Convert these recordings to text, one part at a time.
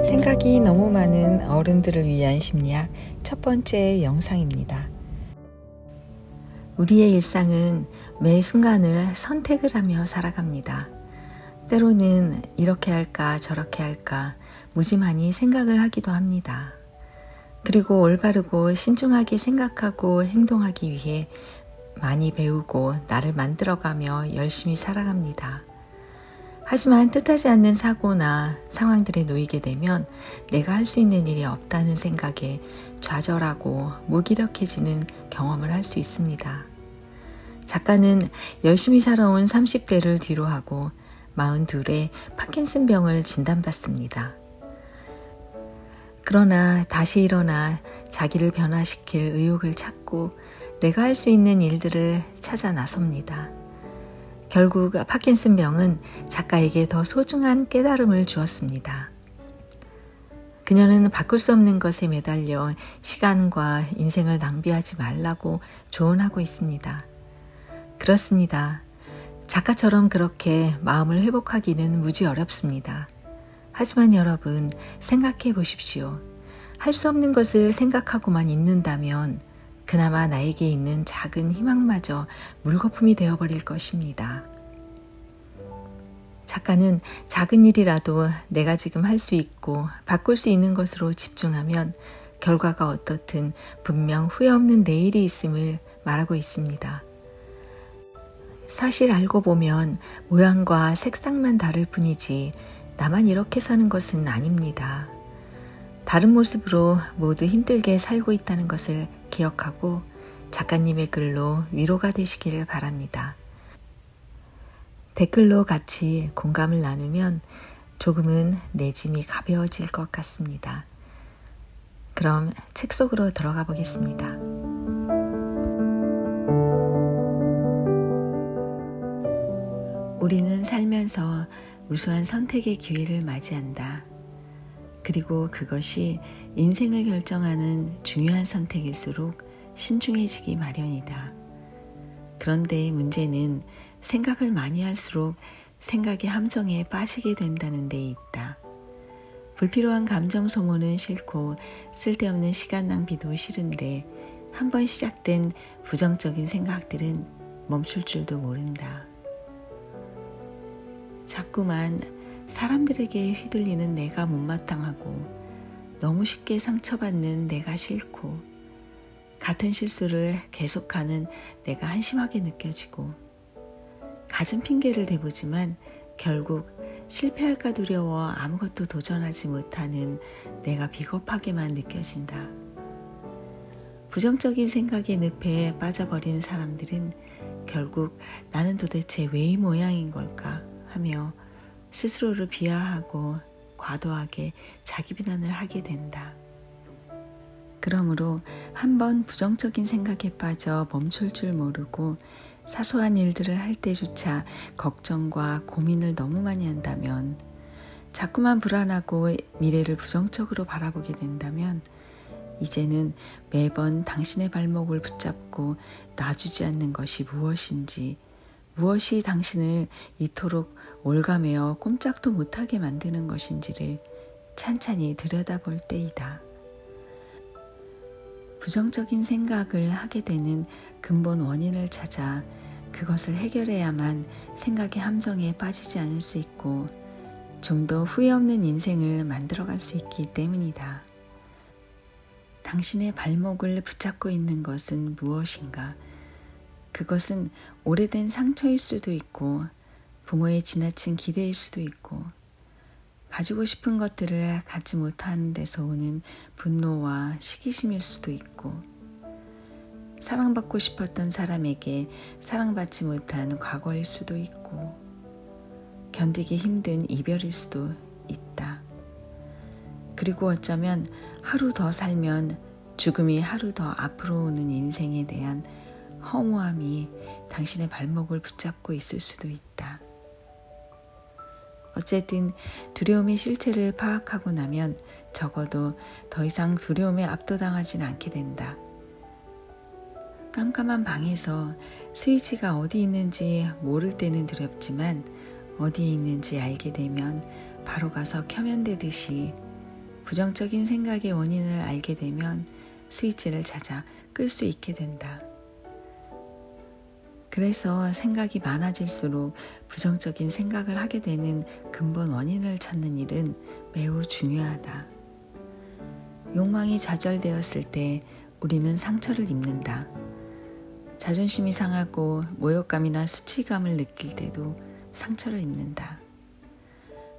생각이 너무 많은 어른들을 위한 심리학 첫 번째 영상입니다. 우리의 일상은 매 순간을 선택을 하며 살아갑니다. 때로는 이렇게 할까 저렇게 할까 무지만이 생각을 하기도 합니다. 그리고 올바르고 신중하게 생각하고 행동하기 위해 많이 배우고 나를 만들어가며 열심히 살아갑니다. 하지만 뜻하지 않는 사고나 상황들에 놓이게 되면 내가 할 수 있는 일이 없다는 생각에 좌절하고 무기력해지는 경험을 할 수 있습니다. 작가는 열심히 살아온 30대를 뒤로하고 42에 파킨슨병을 진단받습니다. 그러나 다시 일어나 자기를 변화시킬 의욕을 찾고 내가 할 수 있는 일들을 찾아 나섭니다. 결국 파킨슨병은 작가에게 더 소중한 깨달음을 주었습니다. 그녀는 바꿀 수 없는 것에 매달려 시간과 인생을 낭비하지 말라고 조언하고 있습니다. 그렇습니다. 작가처럼 그렇게 마음을 회복하기는 무지 어렵습니다. 하지만 여러분, 생각해 보십시오. 할 수 없는 것을 생각하고만 있는다면 그나마 나에게 있는 작은 희망마저 물거품이 되어버릴 것입니다. 작가는 작은 일이라도 내가 지금 할 수 있고 바꿀 수 있는 것으로 집중하면 결과가 어떻든 분명 후회 없는 내일이 있음을 말하고 있습니다. 사실 알고 보면 모양과 색상만 다를 뿐이지 나만 이렇게 사는 것은 아닙니다. 다른 모습으로 모두 힘들게 살고 있다는 것을 기억하고 작가님의 글로 위로가 되시길 바랍니다. 댓글로 같이 공감을 나누면 조금은 내 짐이 가벼워질 것 같습니다. 그럼 책 속으로 들어가 보겠습니다. 우리는 살면서 무수한 선택의 기회를 맞이한다. 그리고 그것이 인생을 결정하는 중요한 선택일수록 신중해지기 마련이다. 그런데 문제는 생각을 많이 할수록 생각의 함정에 빠지게 된다는 데 있다. 불필요한 감정 소모는 싫고 쓸데없는 시간 낭비도 싫은데 한번 시작된 부정적인 생각들은 멈출 줄도 모른다. 자꾸만 사람들에게 휘둘리는 내가 못마땅하고 너무 쉽게 상처받는 내가 싫고 같은 실수를 계속하는 내가 한심하게 느껴지고 갖은 핑계를 대보지만 결국 실패할까 두려워 아무것도 도전하지 못하는 내가 비겁하게만 느껴진다. 부정적인 생각의 늪에 빠져버린 사람들은 결국 나는 도대체 왜 이 모양인 걸까 하며 스스로를 비하하고 과도하게 자기 비난을 하게 된다. 그러므로 한번 부정적인 생각에 빠져 멈출 줄 모르고 사소한 일들을 할 때조차 걱정과 고민을 너무 많이 한다면, 자꾸만 불안하고 미래를 부정적으로 바라보게 된다면 이제는 매번 당신의 발목을 붙잡고 놔주지 않는 것이 무엇인지, 무엇이 당신을 이토록 올가매어 꼼짝도 못하게 만드는 것인지를 찬찬히 들여다볼 때이다. 부정적인 생각을 하게 되는 근본 원인을 찾아 그것을 해결해야만 생각의 함정에 빠지지 않을 수 있고 좀 더 후회 없는 인생을 만들어갈 수 있기 때문이다. 당신의 발목을 붙잡고 있는 것은 무엇인가? 그것은 오래된 상처일 수도 있고 부모의 지나친 기대일 수도 있고 가지고 싶은 것들을 갖지 못하는 데서 오는 분노와 시기심일 수도 있고 사랑받고 싶었던 사람에게 사랑받지 못한 과거일 수도 있고 견디기 힘든 이별일 수도 있다. 그리고 어쩌면 하루 더 살면 죽음이 하루 더 앞으로 오는 인생에 대한 허무함이 당신의 발목을 붙잡고 있을 수도 있다. 어쨌든 두려움의 실체를 파악하고 나면 적어도 더 이상 두려움에 압도당하진 않게 된다. 깜깜한 방에서 스위치가 어디 있는지 모를 때는 두렵지만 어디에 있는지 알게 되면 바로 가서 켜면 되듯이 부정적인 생각의 원인을 알게 되면 스위치를 찾아 끌 수 있게 된다. 그래서 생각이 많아질수록 부정적인 생각을 하게 되는 근본 원인을 찾는 일은 매우 중요하다. 욕망이 좌절되었을 때 우리는 상처를 입는다. 자존심이 상하고 모욕감이나 수치감을 느낄 때도 상처를 입는다.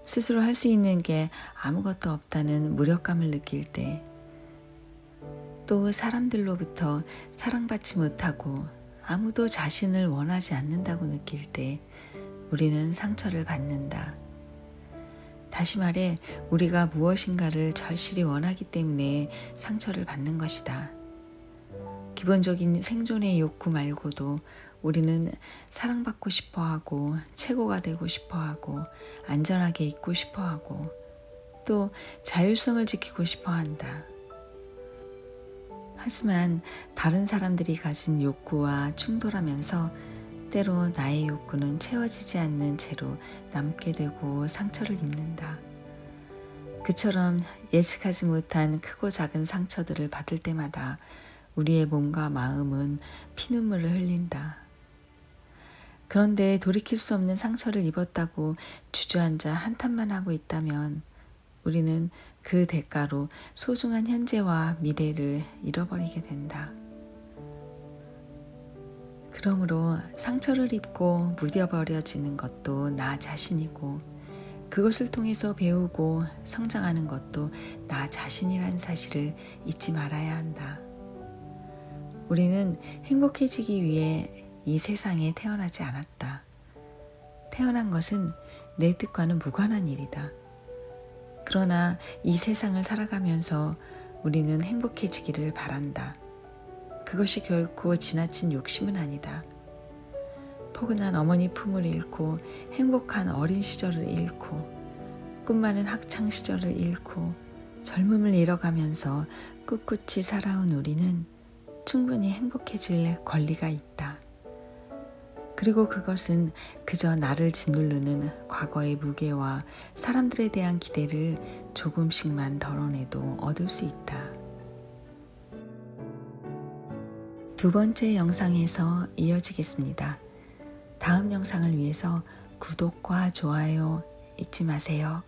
스스로 할 수 있는 게 아무것도 없다는 무력감을 느낄 때, 또 사람들로부터 사랑받지 못하고 아무도 자신을 원하지 않는다고 느낄 때 우리는 상처를 받는다. 다시 말해, 우리가 무엇인가를 절실히 원하기 때문에 상처를 받는 것이다. 기본적인 생존의 욕구 말고도 우리는 사랑받고 싶어하고 최고가 되고 싶어하고 안전하게 있고 싶어하고 또 자율성을 지키고 싶어한다. 하지만 다른 사람들이 가진 욕구와 충돌하면서 때로 나의 욕구는 채워지지 않는 채로 남게 되고 상처를 입는다. 그처럼 예측하지 못한 크고 작은 상처들을 받을 때마다 우리의 몸과 마음은 피눈물을 흘린다. 그런데 돌이킬 수 없는 상처를 입었다고 주저앉아 한탄만 하고 있다면 우리는 그 대가로 소중한 현재와 미래를 잃어버리게 된다. 그러므로 상처를 입고 무뎌버려지는 것도 나 자신이고 그것을 통해서 배우고 성장하는 것도 나 자신이라는 사실을 잊지 말아야 한다. 우리는 행복해지기 위해 이 세상에 태어나지 않았다. 태어난 것은 내 뜻과는 무관한 일이다. 그러나 이 세상을 살아가면서 우리는 행복해지기를 바란다. 그것이 결코 지나친 욕심은 아니다. 포근한 어머니 품을 잃고 행복한 어린 시절을 잃고 꿈 많은 학창 시절을 잃고 젊음을 잃어가면서 꿋꿋이 살아온 우리는 충분히 행복해질 권리가 있다. 그리고 그것은 그저 나를 짓누르는 과거의 무게와 사람들에 대한 기대를 조금씩만 덜어내도 얻을 수 있다. 두 번째 영상에서 이어지겠습니다. 다음 영상을 위해서 구독과 좋아요 잊지 마세요.